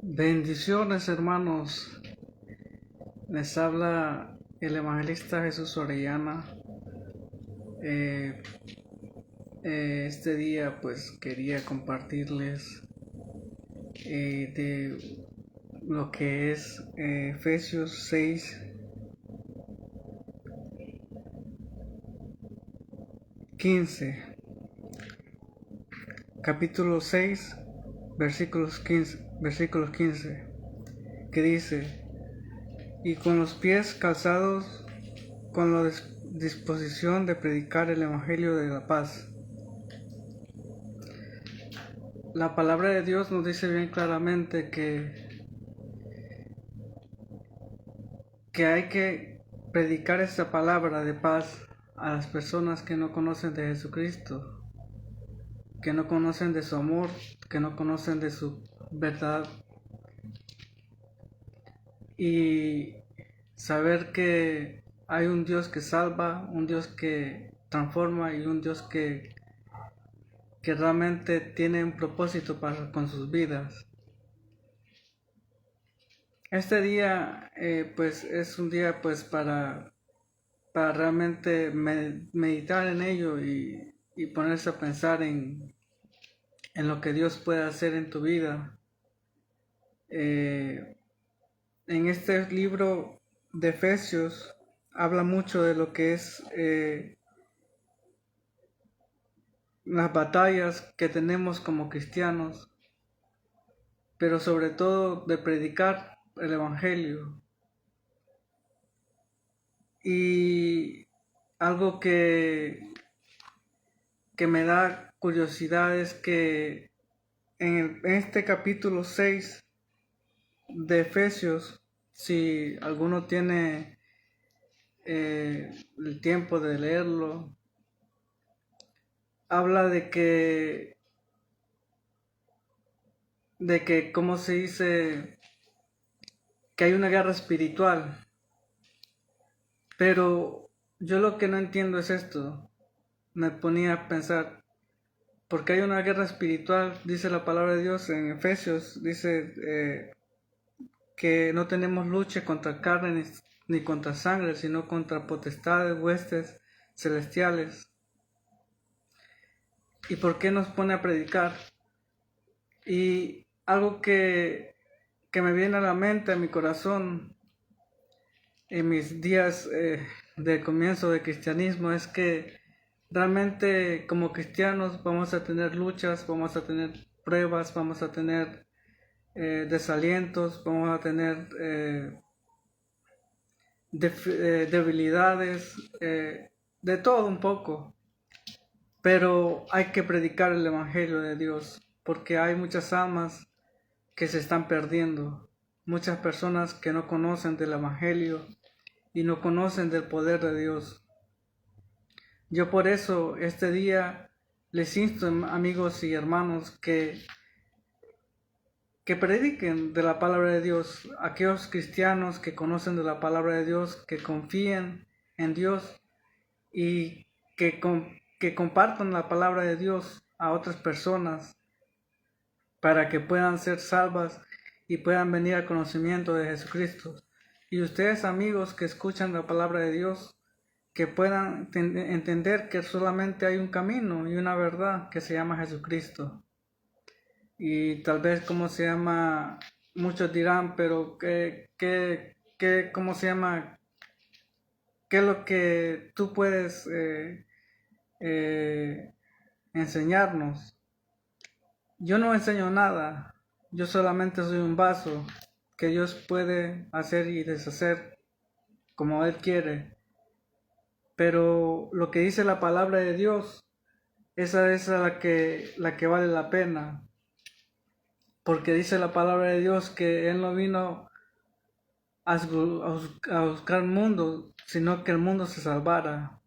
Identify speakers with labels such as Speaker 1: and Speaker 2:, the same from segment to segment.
Speaker 1: Bendiciones, hermanos. Les habla el evangelista Jesús Orellana. Eh, este día pues quería compartirles de lo que es Efesios 6:15. Capítulo 6, versículos 15, que dice: y con los pies calzados con la disposición de predicar el evangelio de la paz. La palabra de Dios nos dice bien claramente que hay que predicar esta palabra de paz a las personas que no conocen de Jesucristo, que no conocen de su amor, que no conocen de su verdad, y saber que hay un Dios que salva, un Dios que transforma y un Dios que realmente tiene un propósito con sus vidas. Este día pues es un día pues para realmente meditar en ello y ponerse a pensar en lo que Dios puede hacer en tu vida. En este libro de Efesios habla mucho de lo que es las batallas que tenemos como cristianos, pero sobre todo de predicar el Evangelio. Y algo que me da curiosidad es que en este capítulo 6 de Efesios, si alguno tiene el tiempo de leerlo, habla de que, ¿cómo se dice? Que hay una guerra espiritual. Pero yo lo que no entiendo es esto. Me ponía a pensar, porque hay una guerra espiritual, dice la palabra de Dios en Efesios, dice que no tenemos lucha contra carne ni contra sangre, sino contra potestades, huestes celestiales. ¿Y por qué nos pone a predicar? Y algo que me viene a la mente, a mi corazón, en mis días de comienzo de cristianismo, es que realmente como cristianos vamos a tener luchas, vamos a tener pruebas, vamos a tener desalientos, vamos a tener debilidades, de todo un poco. Pero hay que predicar el Evangelio de Dios, porque hay muchas almas que se están perdiendo, muchas personas que no conocen del Evangelio y no conocen del poder de Dios. Yo por eso este día les insto, amigos y hermanos, que prediquen de la palabra de Dios, aquellos cristianos que conocen de la palabra de Dios, que confíen en Dios y que compartan la palabra de Dios a otras personas para que puedan ser salvas y puedan venir al conocimiento de Jesucristo. Y ustedes, amigos que escuchan la palabra de Dios, que puedan entender que solamente hay un camino y una verdad que se llama Jesucristo. Y tal vez, ¿cómo se llama? Muchos dirán, pero ¿cómo se llama? ¿Qué es lo que tú puedes eh, enseñarnos? Yo no enseño nada, yo solamente soy un vaso que Dios puede hacer y deshacer como Él quiere. Pero lo que dice la palabra de Dios, esa es la que vale la pena. Porque dice la palabra de Dios que Él no vino a buscar mundo, sino que el mundo se salvara.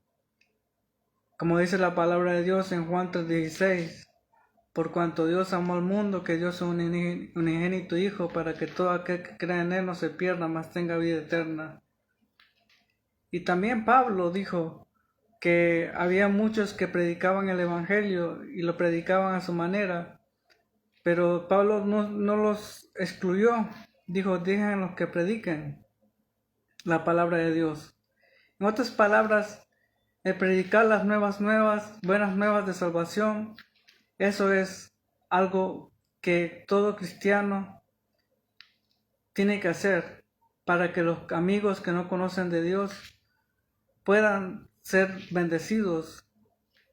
Speaker 1: Como dice la palabra de Dios en Juan 3:16, por cuanto Dios amó al mundo, que dio su unigénito Hijo, para que todo aquel que crea en Él no se pierda, mas tenga vida eterna. Y también Pablo dijo que había muchos que predicaban el Evangelio y lo predicaban a su manera, pero Pablo no los excluyó. Dijo, déjenlos que prediquen la palabra de Dios. En otras palabras, el predicar las buenas nuevas de salvación, eso es algo que todo cristiano tiene que hacer para que los amigos que no conocen de Dios puedan ser bendecidos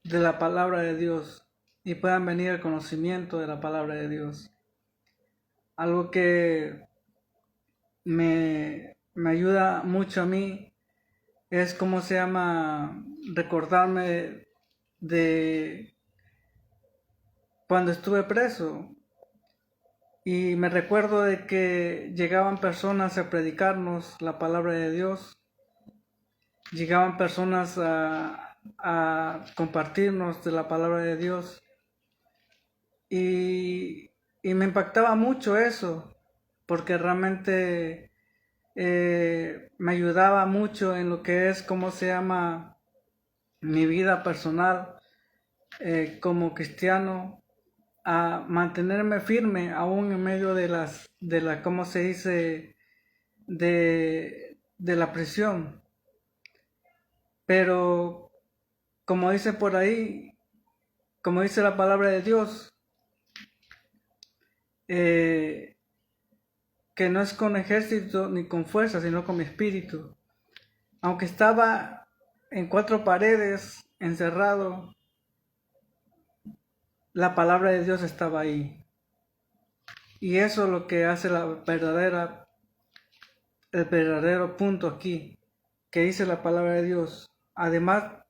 Speaker 1: de la palabra de Dios y puedan venir al conocimiento de la palabra de Dios. Algo que me ayuda mucho a mí es recordarme de cuando estuve preso. Y me recuerdo de que llegaban personas a predicarnos la palabra de Dios, llegaban personas a compartirnos de la palabra de Dios, y me impactaba mucho eso, porque realmente me ayudaba mucho en lo que es, mi vida personal como cristiano, a mantenerme firme aún en medio ¿cómo se dice? De la prisión. Pero como dice por ahí, como dice la palabra de Dios, que no es con ejército ni con fuerza, sino con mi espíritu. Aunque estaba en 4 paredes, encerrado, la palabra de Dios estaba ahí. Y eso es lo que hace el verdadero punto aquí, que dice la palabra de Dios. Además,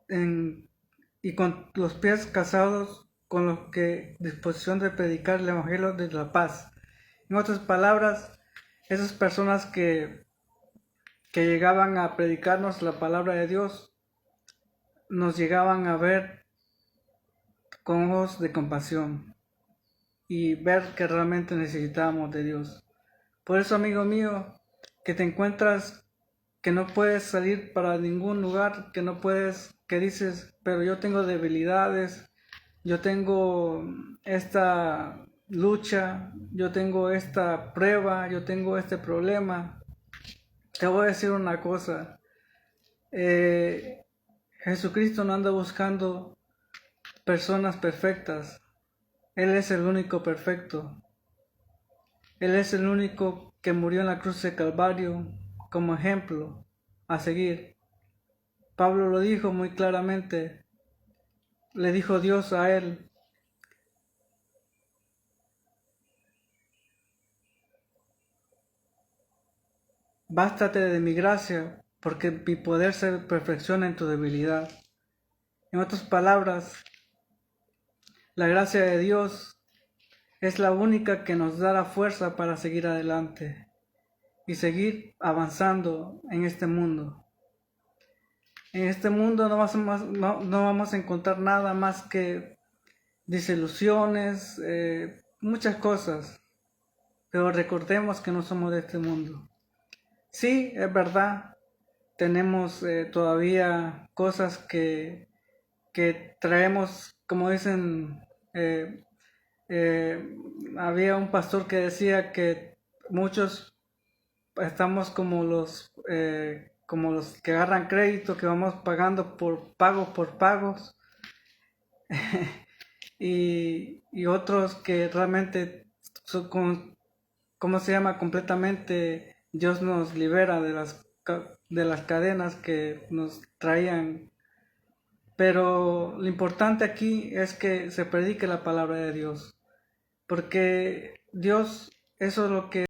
Speaker 1: y con los pies casados, con los que disposición de predicar el evangelio de la paz. En otras palabras, esas personas que llegaban a predicarnos la palabra de Dios, nos llegaban a ver con ojos de compasión y ver que realmente necesitábamos de Dios. Por eso, amigo mío, que te encuentras que no puedes salir para ningún lugar, que dices, pero yo tengo debilidades, yo tengo esta lucha, yo tengo esta prueba, yo tengo este problema. Te voy a decir una cosa, Jesucristo no anda buscando personas perfectas, Él es el único perfecto, Él es el único que murió en la cruz de Calvario como ejemplo a seguir. Pablo lo dijo muy claramente, le dijo Dios a él: bástate de mi gracia, porque mi poder se perfecciona en tu debilidad. En otras palabras, la gracia de Dios es la única que nos da la fuerza para seguir adelante y seguir avanzando en este mundo. En este mundo no vamos a encontrar nada más que desilusiones, muchas cosas, pero recordemos que no somos de este mundo. Sí, es verdad, tenemos todavía cosas que traemos, como dicen, había un pastor que decía que muchos estamos como los que agarran crédito, que vamos pagando por pagos, y otros que realmente completamente Dios nos libera de las cadenas que nos traían. Pero lo importante aquí es que se predique la palabra de Dios, porque Dios, eso es lo que